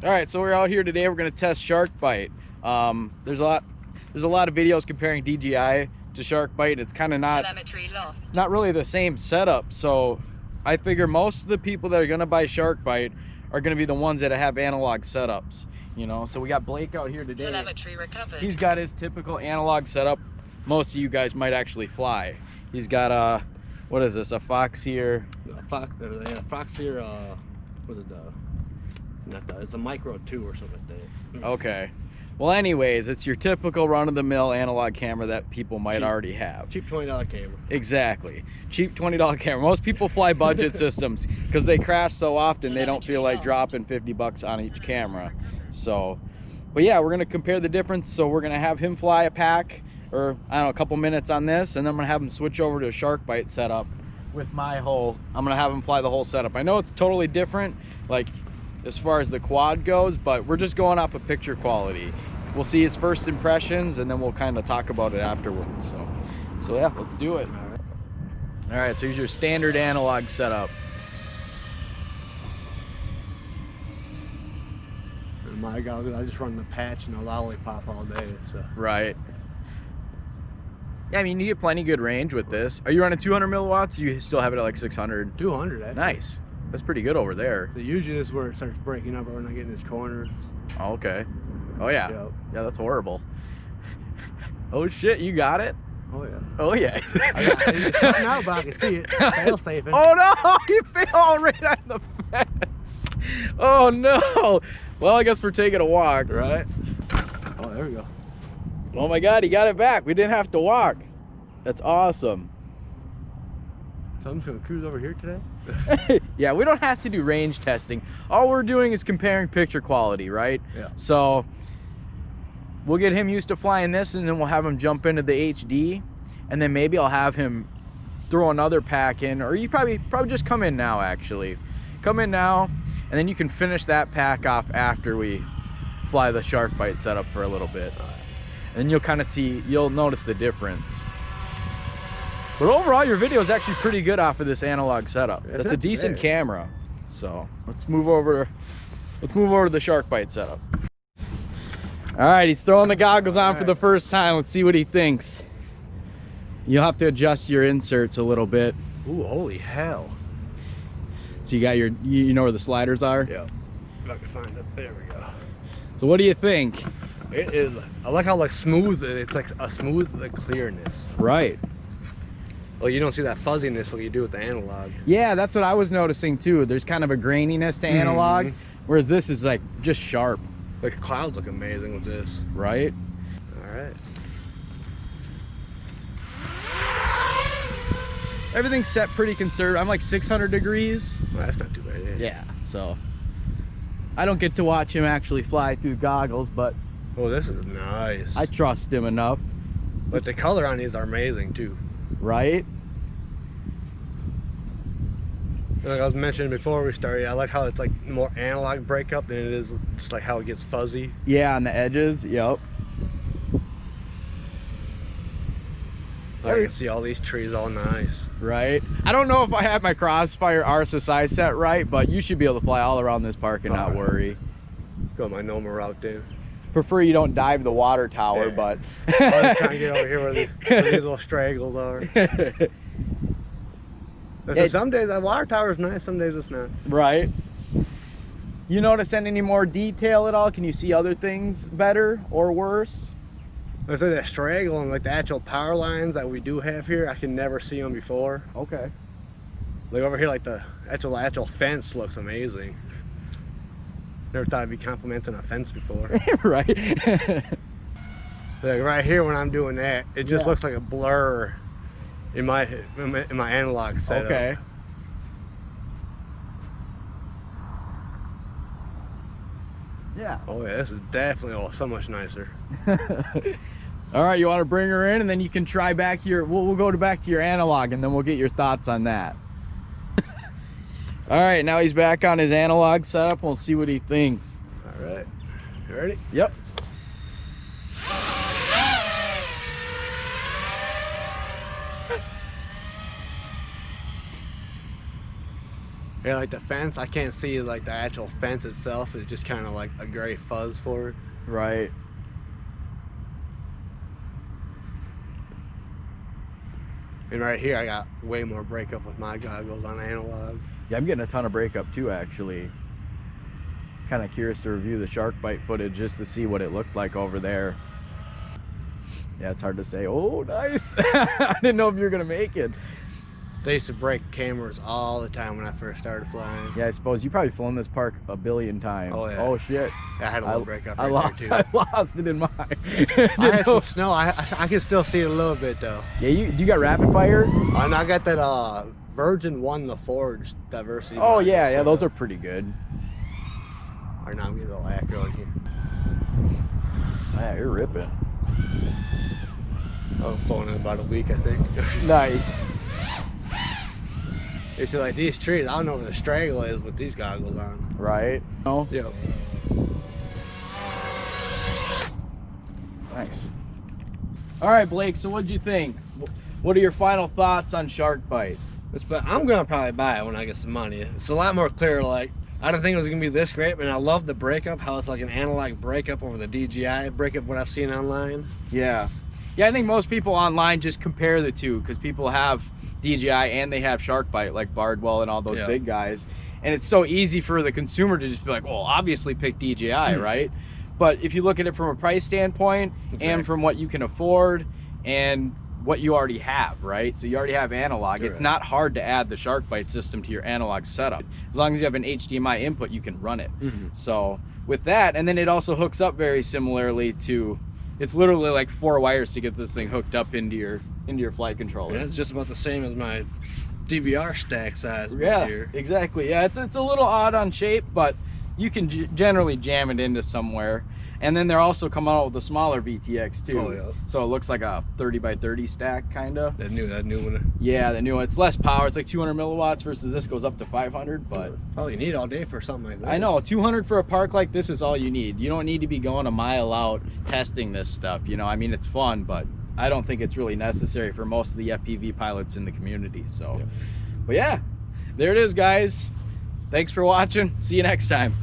All right, so we're out here today. We're gonna test Shark Byte. There's a lot of videos comparing DJI to Shark Byte. It's kind of not really the same setup. So I figure most of the people that are gonna buy Shark Byte are gonna be the ones that have analog setups. You know, so we got Blake out here today. Telemetry recovered. He's got his typical analog setup. Most of you guys might actually fly. He's got a, what is this? A Foxeer. Foxeer. What is it? It's a Micro 2 or something like that. Okay. Well, anyways, it's your typical run-of-the-mill analog camera that people might already have. Cheap $20 camera. Exactly. Cheap $20 camera. Most people fly budget systems because they crash so often they don't feel like dropping 50 bucks on each camera. So, but yeah, we're gonna compare the difference. So we're gonna have him fly a pack, or I don't know, a couple minutes on this, and then I'm gonna have him switch over to a Shark Byte setup with my whole. I'm gonna have him fly the whole setup. I know it's totally different, like as far as the quad goes, but we're just going off of picture quality. We'll see his first impressions, and then we'll kind of talk about it afterwards. So yeah, let's do it. All right, so here's your standard analog setup. My God, I just run the patch and a lollipop all day. So. Right. Yeah, I mean, you get plenty good range with this. Are you running 200 milliwatts? You still have it at like 600? 200, actually. Nice. That's pretty good over there. So usually this is where it starts breaking up when I get in this corner. Oh, okay. Oh, yeah. Yep. Yeah, that's horrible. Oh, shit, you got it? Oh, yeah. Oh, yeah. It's not now, but I can see it. Fail safing. Oh, no! You fell right on the fence. Oh, no. Well, I guess we're taking a walk, right? Oh, there we go. Oh, my God, he got it back. We didn't have to walk. That's awesome. So I'm just going to cruise over here today? Yeah, we don't have to do range testing. All we're doing is comparing picture quality, right? Yeah. So we'll get him used to flying this, and then we'll have him jump into the HD, and then maybe I'll have him throw another pack in, or you probably just come in now, actually. Come in now, and then you can finish that pack off after we fly the Shark Byte setup for a little bit. And then you'll kind of see, you'll notice the difference. But overall, your video is actually pretty good off of this analog setup. That's a decent camera. So let's move over to the Shark Byte setup. All right, he's throwing the goggles on for the first time. Let's see what he thinks. You'll have to adjust your inserts a little bit. Ooh, holy hell. So you got your, you know where the sliders are? Yeah. If I can find it. There we go. So what do you think? It is, I like how like smooth, it's like a smooth clearness. Right. Well, you don't see that fuzziness like you do with the analog. Yeah, that's what I was noticing too. There's kind of a graininess to analog, whereas this is like just sharp. Like clouds look amazing with this. Right? All right. Everything's set pretty conservative. I'm like 600 degrees. Well, that's not too bad. Yeah, so I don't get to watch him actually fly through goggles, but Oh, this is nice. I trust him enough. But the color on these are amazing too. Right? Like I was mentioning before we started, I like how it's like more analog breakup than it is just like how it gets fuzzy. Yeah, on the edges. Yep. I can see all these trees all nice. Right? I don't know if I have my Crossfire RSSI set right, but you should be able to fly all around this park and not worry. Go my Noma route then. Prefer you don't dive the water tower, but I was trying to get over here where these little straggles are. Some days that water tower is nice, some days it's not. Right. You notice any more detail at all? Can you see other things better or worse? I say that straggle and like the actual power lines that we do have here, I can never see them before. Okay. Like over here, like the actual fence looks amazing. Never thought I'd be complimenting a fence before. Right. Like right here when I'm doing that, it just looks like a blur in my analog setup. Okay. Yeah. Oh yeah, this is definitely so much nicer. All right, you want to bring her in, and then you can try back your. We'll go back to your analog, and then we'll get your thoughts on that. All right, now he's back on his analog setup. We'll see what he thinks. All right, you ready? Yep. Yeah, like the fence, I can't see like the actual fence itself. It's just kind of like a gray fuzz for it. Right. And right here, I got way more breakup with my goggles on analog. Yeah, I'm getting a ton of breakup too, actually. Kind of curious to review the shark bite footage just to see what it looked like over there. Yeah, it's hard to say. Oh, nice. I didn't know if you were gonna make it. They used to break cameras all the time when I first started flying. Yeah, I suppose you probably flown this park a billion times. Oh, yeah. Oh shit. I had a little breakup I right lost, there too. I lost it in mine. I had some snow. I can still see it a little bit though. Yeah, you got rapid fire? And I got that Virgin 1 The Forge diversity. Oh module yeah, set those up. are pretty good. All right, now I'm getting a little acro in here. Yeah, you're ripping. I was flown in about a week, I think. Nice. You see, like these trees, I don't know where the straggle is with these goggles on. Right? No? Yep. Nice. All right, Blake, so what'd you think? What are your final thoughts on shark bite? I'm gonna probably buy it when I get some money. It's a lot more clear. Like, I didn't think it was gonna be this great, but I love the breakup, how it's like an analog breakup over the DJI breakup, what I've seen online. Yeah. Yeah, I think most people online just compare the two because people have DJI and they have shark bite, like Bardwell and all those big guys. And it's so easy for the consumer to just be like, well, obviously pick DJI, right? But if you look at it from a price standpoint and from what you can afford and what you already have, right? So you already have analog. It's not hard to add the shark bite system to your analog setup. As long as you have an HDMI input, you can run it. So with that, and then it also hooks up very similarly to, it's literally like 4 wires to get this thing hooked up into your flight controller. And it's just about the same as my DVR stack size. Yeah, here. exactly. Yeah, it's a little odd on shape, but you can generally jam it into somewhere. And then they're also coming out with a smaller VTX too. Oh, yeah. So it looks like a 30 by 30 stack kind of. That new one. Yeah, the new one. It's less power. It's like 200 milliwatts versus this goes up to 500. But all you need all day for something like that. I know 200 for a park like this is all you need. You don't need to be going a mile out testing this stuff. You know, I mean, it's fun, but I don't think it's really necessary for most of the FPV pilots in the community. So, but yeah, there it is, guys. Thanks for watching. See you next time.